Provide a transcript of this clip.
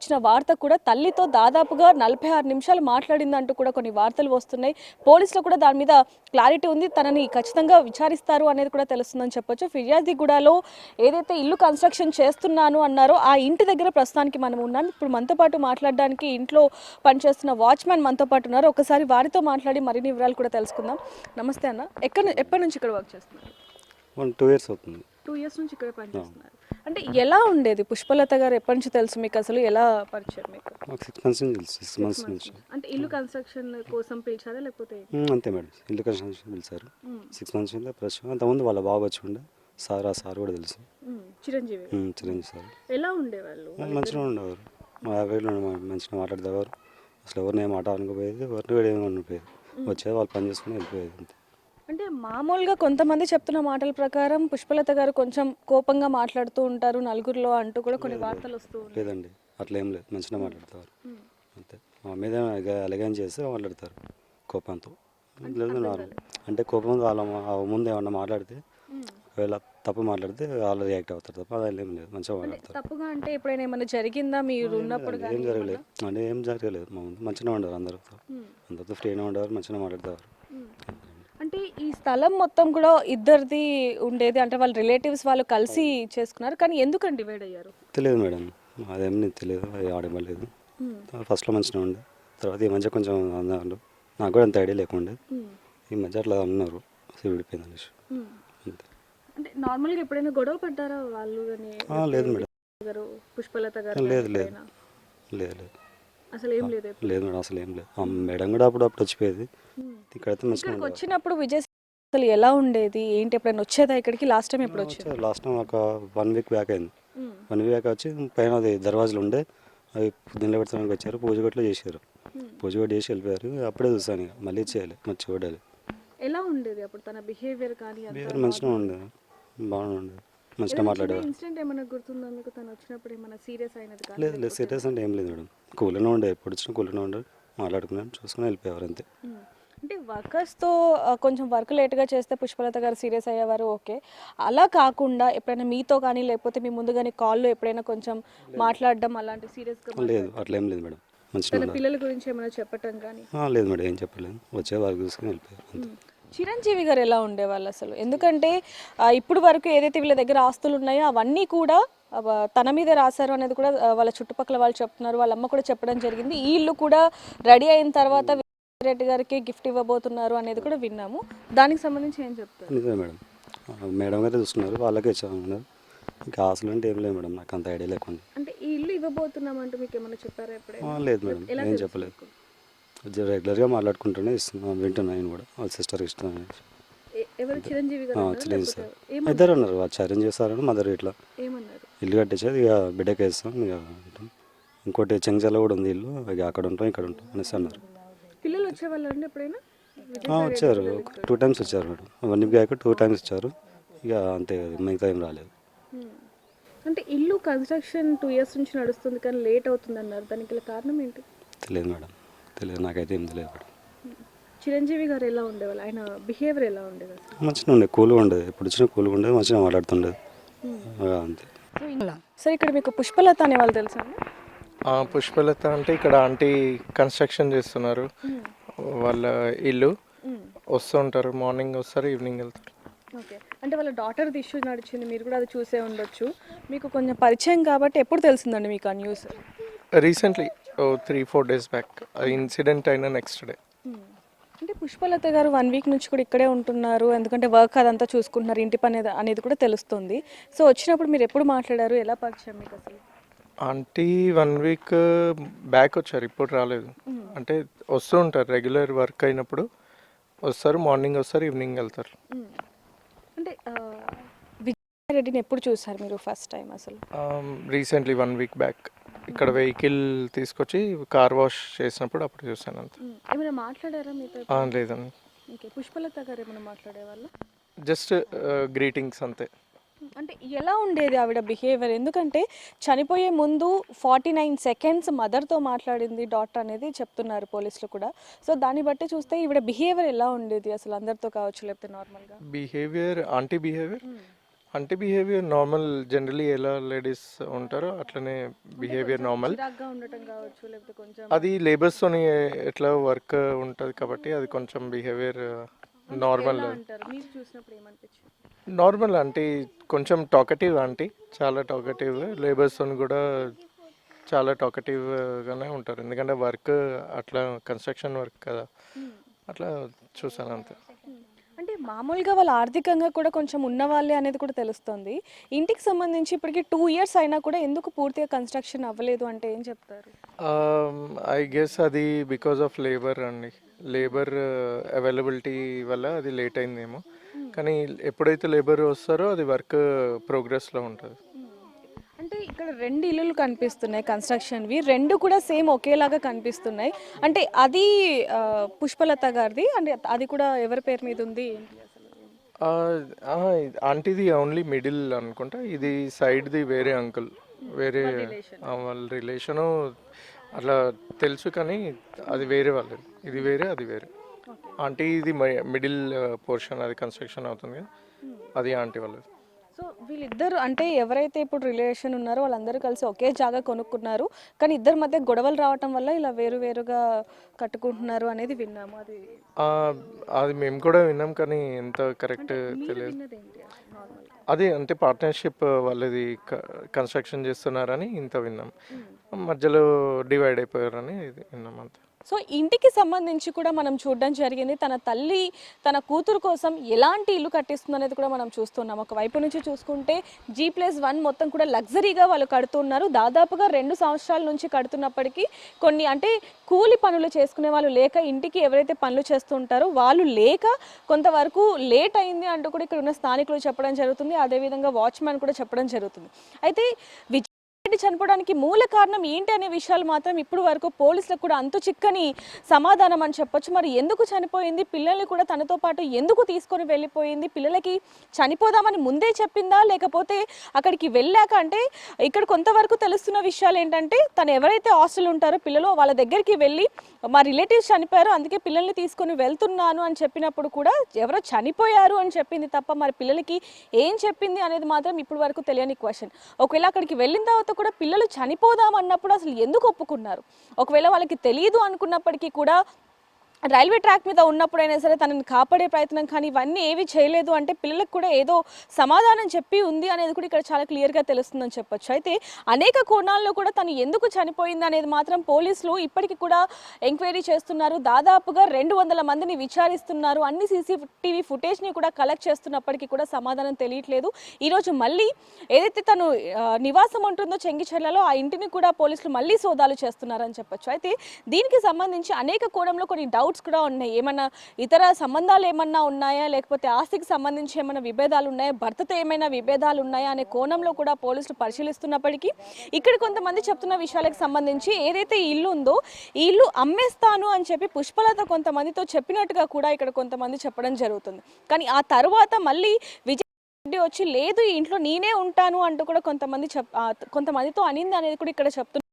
వచ్చిన వార్త కూడా తల్లితో దాదాపుగా 46 నిమిషాలు మాట్లాడిందంటూ కూడా కొన్ని వార్తలు వస్తున్నాయి. పోలీసులు కూడా దాని మీద క్లారిటీ ఉంది. తనని ఖచ్చితంగా విచారిస్తారు అనేది కూడా తెలుస్తుందని చెప్పొచ్చు. ఫిర్యాదిగూడలో ఏదైతే ఇల్లు కన్స్ట్రక్షన్ చేస్తున్నాను అన్నారో ఆ ఇంటి దగ్గర ప్రస్తుతానికి మనం ఉన్నాం. ఇప్పుడు మనతో పాటు మాట్లాడడానికి ఇంట్లో పనిచేస్తున్న వాచ్మెన్ మనతో పాటు ఉన్నారు. ఒకసారి వారితో మాట్లాడి మరిన్ని వివరాలు కూడా తెలుసుకుందాం. నమస్తే అన్న, ఎప్పటి నుంచి ఇక్కడ వర్క్ చేస్తున్నారు? 2 years అవుతుంది. 2 years నుంచి ఇక్కడ పనిచేస్తున్నారు. అంటే ఎలా ఉండేది? పుష్పలత గారు ఎప్పటి నుంచి తెలుసు మీకు? అసలు ఎలా పరిచయం మీకు? మాకు 6 months నుంచి తెలుసు. 6 months నుంచి. అంటే ఇల్లు కన్స్ట్రక్షన్ కోసం పిలిచారా లేకపోతే? అంతే మేడం, ఇల్లు కన్స్ట్రక్షన్ పిలిచారు. 6 months నుంచి పరిచయం. అంతకుముందు వాళ్ళ బాబు వచ్చి ఉండే సార్, ఆ సార్ కూడా తెలుసు. చిరంజీవి చిరంజీవి సార్ ఎలా ఉండేవాళ్ళు? మంచిగా ఉండేవారు. మా వీళ్ళు మంచిగా మాట్లాడేవారు. అసలు ఎవరిని ఏం మాట అనుకోపోయేది, ఎవరిని కూడా ఏమి అనుకోపోయేది. వచ్చేది వాళ్ళు పని చేసుకుని వెళ్ళిపోయేది అంతే. అంటే మామూలుగా కొంతమంది చెప్తున్న మాటల ప్రకారం పుష్పలత గారు కొంచెం కోపంగా మాట్లాడుతూ ఉంటారు నలుగురిలో అంటూ కూడా కొన్ని వార్తలు వస్తూ ఉన్నాయి. లేదండి, అట్లా ఏం లేదు, మంచిగా మాట్లాడతారు అంతే. మా మీద అలగాన్ చేస్తే మాట్లాడతారు కోపంతో. లేదు నార్మల్ అంటే కోపం వాళ్ళ ముందు ఏమన్నా మాట్లాడితే ఒకవేళ తప్పు మాట్లాడితే వాళ్ళు రియాక్ట్ అవుతారు తప్ప అది ఏం లేదు, మంచిగా మాట్లాడతారు. తప్పుగా అంటే ఎప్పుడైనా ఏమైనా జరిగిందా మీరు ఉన్నప్పుడు? ఏం జరగలేదు అంటే ఏం జరగలేదు. మా ముందు మంచిగా ఉండేవారు, అందరితో ఫ్రీగా ఉండేవారు, మంచిగా మాట్లాడేవారు. అంటే ఈ స్థలం మొత్తం కూడా ఇద్దరిది ఉండేది, అంటే వాళ్ళ రిలేటివ్స్ వాళ్ళు కలిసి చేసుకున్నారు, కానీ ఎందుకండి డివైడ్ అయ్యారు? తెలియదు మేడం, అదేమీ తెలియదు, అది ఆడమలేదు. ఫస్ట్లో మంచిగా ఉండే, తర్వాత ఈ మధ్య కొంచెం అన్నారు, నాకు కూడా అంత ఐడియా లేకుండే. ఈ మధ్య అట్లా అన్నారు, విడిపోయింది అనేసి అంతే. అంటే నార్మల్గా ఎప్పుడైనా గొడవ పడ్డారా వాళ్ళు? లేదు మేడం, పుష్పలత గారు లేదు లేదు లేదు లేదు అసలు ఏం లేదు. లేదు మేడం, అసలు ఏం లేదు. మేడం కూడా అప్పుడప్పుడు వచ్చిపోయేది. ఇక్కడైతే మంచిగా వచ్చినప్పుడు విజయ్ అసలు ఎలా ఉండేది ఏంటి? ఎప్పుడైనా వచ్చేదా ఇక్కడికి? లాస్ట్ టైం ఎప్పుడు వచ్చేది? లాస్ట్ టైం ఒక 1 week బ్యాక్ అయింది. 1 week బ్యాక్ వచ్చి పైన అది దర్వాజాలు ఉండే, అవి పొద్దున్న పెడతానికి వచ్చారు, పూజ గట్లో చేశారు. పూజ గట్టు చేసి వెళ్ళిపోయారు. అప్పుడే చూసాను, ఇక మళ్ళీ చేయాలి, మరి చూడాలి. ఎలా ఉండేది అప్పుడు తన బిహేవియర్? కానీ బిహేవియర్ మంచిగా ఉండేది, బాగుండేది, మంచిగా మాట్లాడేవారు. ఇన్సిడెంట్ ఏమైనా గుర్తుందా మీకు? తను వచ్చినప్పుడు ఏమైనా సీరియస్ అయినది? లేదు లేదు, సీరియస్ అంటే ఏం లేదు మేడం, కూల్గానే ఉండే, ఎప్పుడు వచ్చినా కూల్గానే ఉండే, మాట్లాడుకున్నాను, చూసుకుని వెళ్ళిపోయేవారు అంతే. అంటే వర్కర్స్తో కొంచెం వర్క్ లేట్గా చేస్తే పుష్పలత గారు సీరియస్ అయ్యేవారు, ఓకే. అలా కాకుండా ఎప్పుడైనా మీతో కానీ లేకపోతే మీ ముందు కానీ కాల్లో ఎప్పుడైనా కొంచెం మాట్లాడడం అలాంటి సీరియస్గా? లేదు, అట్లా ఏం లేదు మేడం, మంచిగా. తన పిల్లల గురించి ఏమైనా చెప్పటం కానీ? లేదు మేడం, ఏం చెప్పలేదు, వచ్చే వర్క్ చూసుకుని వెళ్ళిపోయారు అంతే. చిరంజీవి గారు ఎలా ఉండేవాళ్ళు అసలు? ఎందుకంటే ఇప్పుడు వరకు ఏదైతే వీళ్ళ దగ్గర ఆస్తులు ఉన్నాయో అవన్నీ కూడా తన మీదే రాశారు అనేది కూడా వాళ్ళ చుట్టుపక్కల వాళ్ళు చెప్తున్నారు, వాళ్ళ అమ్మ కూడా చెప్పడం జరిగింది. ఈ ఇల్లు కూడా రెడీ అయిన తర్వాత రెడ్డి గారికి గిఫ్ట్ ఇవ్వబోతున్నారు అనేది కూడా విన్నాము. దానికి సంబంధించి ఏం చెప్తారు? నిజమే మేడం, మేడం గారు చూస్తున్నారు, వాళ్ళకే ఇచ్చామన్నారు. ఇంకా ఆశలు అంటే ఏం లేదు మేడం, నాకు అంత ఐడియా లేకుండా. అంటే ఈ ఇల్లు ఇవ్వబోతున్నామంటూ మీకు ఏమైనా చెప్పారా ఎప్పుడైనా? లేదు మేడం, ఏం చెప్పలేదు. రెగ్యులర్గా మాట్లాడుకుంటూనే ఇస్తున్నాను, వింటున్నాను నేను కూడా, వాళ్ళ సిస్టర్ ఇష్టం. ఎవరు? చిరంజీవి గారు? చిరంజీవి సార్ ఇద్దరు ఉన్నారు, వాళ్ళు చిరంజీవి సార్ మదర్. ఇట్లా ఏమన్నారు? ఇల్లు కట్టించేది ఇక బిడ్డకి వేస్తాం, ఇక ఉంటాం. ఇంకోటి చెంచల కూడా ఉంది ఇల్లు, ఇక అక్కడ ఉంటాం ఇక్కడ ఉంటాం అనేసి అన్నారు. పిల్లలు వచ్చేవాళ్ళు అండి ఎప్పుడైనా? వచ్చారు, 2 times వచ్చారు మేడం. 1 week బ్యాక్ 2 times వచ్చారు, ఇక అంతే, మిగతా ఏం రాలేదు. అంటే ఇల్లు కన్స్ట్రక్షన్ 2 years నుంచి నడుస్తుంది కానీ లేట్ అవుతుంది అన్నారు, దానికి కారణం ఏంటి? తెలియదు మేడం, తెలియదు, నాకైతే ఏం తెలియదు మేడం. చిరంజీవి గారు ఎలా ఉండేవాళ్ళు? ఆయన బిహేవియర్ ఎలా ఉండేది? మంచిగా ఉండేది, కూల్గా ఉండేది, ఎప్పుడు వచ్చినా కూల్గా ఉండేది, మంచిగా మాట్లాడుతుండేది అంతే. సరే, ఇక్కడ మీకు పుష్పలత అనే వాళ్ళు తెలుసా? పుష్పలత అంటే ఇక్కడ ఆంటీ కన్స్ట్రక్షన్ చేస్తున్నారు, వాళ్ళ ఇల్లు. వస్తుంటారు, మార్నింగ్ వస్తారు, ఈవినింగ్ వెళ్తారు. ఓకే, అంటే వాళ్ళ డాటర్ది ఇష్యూ నడిచింది, మీరు కూడా అది చూసే ఉండొచ్చు. మీకు కొంచెం పరిచయం కాబట్టి ఎప్పుడు తెలిసిందండి మీకు ఆ news? Recently 3-4 days back incident అయిన నెక్స్ట్ డే. అంటే పుష్పలత గారు 1 week నుంచి కూడా ఇక్కడే ఉంటున్నారు, ఎందుకంటే వర్క్ అదంతా చూసుకుంటున్నారు, ఇంటి పని అనేది కూడా తెలుస్తుంది. సో వచ్చినప్పుడు మీరు ఎప్పుడు మాట్లాడారు, ఎలా పరిచయం మీకు అసలు? ఆంటీ 1 week బ్యాక్ వచ్చారు, ఇప్పుడు రాలేదు. అంటే వస్తూ ఉంటారు, రెగ్యులర్ వర్క్ అయినప్పుడు వస్తారు, మార్నింగ్ వస్తారు, ఈవినింగ్ వెళ్తారు. అంటే విజయ్ రెడ్డిని ఎప్పుడు చూసారు మీరు ఫస్ట్ టైం అసలు? రీసెంట్లీ 1 week బ్యాక్ ఇక్కడ వెహికల్ తీసుకొచ్చి కార్ వాష్ చేసినప్పుడు అప్పుడు చూసాను అంతే. ఏమైనా మాట్లాడారా మీతో? లేదండి. ఓకే, పుష్పలత గారు ఏమైనా మాట్లాడేవాళ్ళు? జస్ట్ గ్రీటింగ్స్ అంతే. అంటే ఎలా ఉండేది ఆవిడ బిహేవియర్? ఎందుకంటే చనిపోయే ముందు 49 seconds మదర్తో మాట్లాడింది డాక్టర్ అనేది చెప్తున్నారు పోలీసులు కూడా. సో దాన్ని బట్టి చూస్తే ఈవిడ బిహేవియర్ ఎలా ఉండేది అసలు, అందరితో కావచ్చు లేకపోతే నార్మల్గా? బిహేవియర్, ఆంటీ బిహేవియర్ అంటే బిహేవియర్ నార్మల్, జనరలీ ఎలా లేడీస్ ఉంటారో అట్లనే బిహేవియర్ నార్మల్. చిరాగ్గా ఉండటం కావచ్చు లేకపోతే కొంచెం అది లేబర్స్తోని ఎట్లా వర్క్ ఉంటుంది కాబట్టి అది కొంచెం బిహేవియర్ నార్మల్. అంటారు మీరు చూసినప్పుడు ఏమనిపించింది? నార్మల్ అంటే కొంచెం టాకటివ్ ఆంటీ, చాలా టాకటివ్. లేబర్స్తో కూడా చాలా టాకటివ్గానే ఉంటారు, ఎందుకంటే వర్క్ అట్లా కన్స్ట్రక్షన్ వర్క్ కదా, అట్లా చూసాను అంతే. అంటే మామూలుగా వాళ్ళు ఆర్థికంగా కూడా కొంచెం ఉన్నవాళ్ళే అనేది కూడా తెలుస్తుంది. ఇంటికి సంబంధించి ఇప్పటికి 2 ఇయర్స్ అయినా కూడా ఎందుకు పూర్తిగా కన్స్ట్రక్షన్ అవ్వలేదు అంటే ఏం చెప్తారు? ఐ గెస్ అది బికాజ్ ఆఫ్ లేబర్ అండి, లేబర్ అవైలబిలిటీ వల్ల అది లేట్ అయిందేమో. కానీ ఎప్పుడైతే లేబర్ వస్తారో అది వర్క్ ప్రోగ్రెస్లో ఉంటుంది. అంటే ఇక్కడ 2 ఇల్లులు కనిపిస్తున్నాయి కన్స్ట్రక్షన్వి, 2 కూడా సేమ్ ఒకేలాగా కనిపిస్తున్నాయి. అంటే అది పుష్పలత గారిది, అంటే అది కూడా ఎవరి పేరు మీద ఉంది ఏంటి అసలు? ఆంటీది ఓన్లీ మిడిల్ అనుకుంటా, ఇది సైడ్ది వేరే అంకుల్, వేరే వాళ్ళ రిలేషను అట్లా తెలుసు, కానీ అది వేరే వాళ్ళది, ఇది వేరే అది వేరే. ఆంటీ ఇది మిడిల్ పోర్షన్, అది కన్స్ట్రక్షన్ అవుతుంది కదా, అది ఆంటీ వాళ్ళది. సో వీళ్ళిద్దరు అంటే ఎవరైతే ఇప్పుడు రిలేషన్ ఉన్నారో వాళ్ళందరూ కలిసి ఒకే జాగా కొనుక్కున్నారు, కానీ ఇద్దరి మధ్య గొడవలు రావటం వల్ల ఇలా వేరువేరుగా కట్టుకుంటున్నారు అనేది విన్నాము. అది మేము కూడా విన్నాం, కానీ ఎంత కరెక్ట్ తెలియదు. అదే అంటే పార్ట్నర్షిప్ వాళ్ళది, కన్స్ట్రక్షన్ చేస్తున్నారని ఇంత విన్నాం, మధ్యలో డివైడ్ అయిపోయారని విన్నాం అంతే. సో ఇంటికి సంబంధించి కూడా మనం చూడడం జరిగింది, తన తల్లి తన కూతురు కోసం ఎలాంటి ఇల్లు కట్టిస్తుంది అనేది కూడా మనం చూస్తున్నాం. ఒకవైపు నుంచి చూసుకుంటే G+1 మొత్తం కూడా లగ్జరీగా వాళ్ళు కడుతున్నారు. దాదాపుగా 2 సంవత్సరాల నుంచి కడుతున్నప్పటికీ కొన్ని అంటే కూలి పనులు చేసుకునే వాళ్ళు లేక, ఇంటికి ఎవరైతే పనులు చేస్తుంటారో వాళ్ళు లేక కొంతవరకు లేట్ అయింది అంటూ కూడా ఇక్కడ ఉన్న స్థానికులు చెప్పడం జరుగుతుంది. అదేవిధంగా వాచ్మ్యాన్ కూడా చెప్పడం జరుగుతుంది. అయితే చనిపోవడానికి మూల కారణం ఏంటి అనే విషయాలు మాత్రం ఇప్పుడు వరకు పోలీసులకు కూడా అంతు చిక్కని సమాధానం అని చెప్పొచ్చు. మరి ఎందుకు చనిపోయింది, పిల్లల్ని కూడా తనతో పాటు ఎందుకు తీసుకొని వెళ్ళిపోయింది, పిల్లలకి చనిపోదామని ముందే చెప్పిందా, లేకపోతే అక్కడికి వెళ్ళాక, అంటే ఇక్కడ కొంతవరకు తెలుస్తున్న విషయాలు ఏంటంటే తను ఎవరైతే హాస్టల్ ఉంటారో పిల్లలు వాళ్ళ దగ్గరికి వెళ్ళి మా రిలేటివ్స్ చనిపోయారు అందుకే పిల్లల్ని తీసుకొని వెళ్తున్నాను అని చెప్పినప్పుడు కూడా ఎవరో చనిపోయారు అని చెప్పింది తప్ప మరి పిల్లలకి ఏం చెప్పింది అనేది మాత్రం ఇప్పుడు వరకు తెలియని క్వశ్చన్. ఒకవేళ అక్కడికి వెళ్ళిన తర్వాత కూడా పిల్లలు చనిపోదాం అన్నప్పుడు అసలు ఎందుకు ఒప్పుకున్నారు? ఒకవేళ వాళ్ళకి తెలియదు అనుకున్నప్పటికీ కూడా రైల్వే ట్రాక్ మీద ఉన్నప్పుడైనా సరే తనని కాపాడే ప్రయత్నం కానీ ఇవన్నీ ఏవి చేయలేదు అంటే పిల్లలకు కూడా ఏదో సమాధానం చెప్పి ఉంది అనేది కూడా ఇక్కడ చాలా క్లియర్గా తెలుస్తుందని చెప్పొచ్చు. అయితే అనేక కోణాల్లో కూడా తను ఎందుకు చనిపోయింది అనేది మాత్రం పోలీసులు ఇప్పటికీ కూడా ఎంక్వైరీ చేస్తున్నారు. దాదాపుగా 200 మందిని విచారిస్తున్నారు. అన్ని CCTV ఫుటేజ్ని కూడా కలెక్ట్ చేస్తున్నప్పటికీ కూడా సమాధానం తెలియట్లేదు. ఈరోజు మళ్ళీ ఏదైతే తను నివాసం ఉంటుందో చెంగిచెర్లలో ఆ ఇంటిని కూడా పోలీసులు మళ్ళీ సోదాలు చేస్తున్నారని చెప్పొచ్చు. అయితే దీనికి సంబంధించి అనేక కోణంలో కొన్ని డౌట్స్ కూడా ఉన్నాయి. ఏమన్నా ఇతర సంబంధాలు ఏమన్నా ఉన్నాయా, లేకపోతే ఆస్తికి సంబంధించి ఏమైనా విభేదాలు ఉన్నాయా, భర్తతో ఏమైనా విభేదాలు ఉన్నాయా అనే కోణంలో కూడా పోలీసులు పరిశీలిస్తున్నప్పటికీ ఇక్కడ కొంతమంది చెప్తున్న విషయాలకు సంబంధించి ఏదైతే ఈ ఇల్లు ఉందో ఈ ఇల్లు అమ్మేస్తాను అని చెప్పి పుష్పలత కొంతమందితో చెప్పినట్టుగా కూడా ఇక్కడ కొంతమంది చెప్పడం జరుగుతుంది. కానీ ఆ తర్వాత మళ్ళీ విజయ్ వచ్చి లేదు ఈ ఇంట్లో నేనే ఉంటాను అంటూ కూడా కొంతమందితో అనింది అనేది కూడా ఇక్కడ చెప్తున్నారు.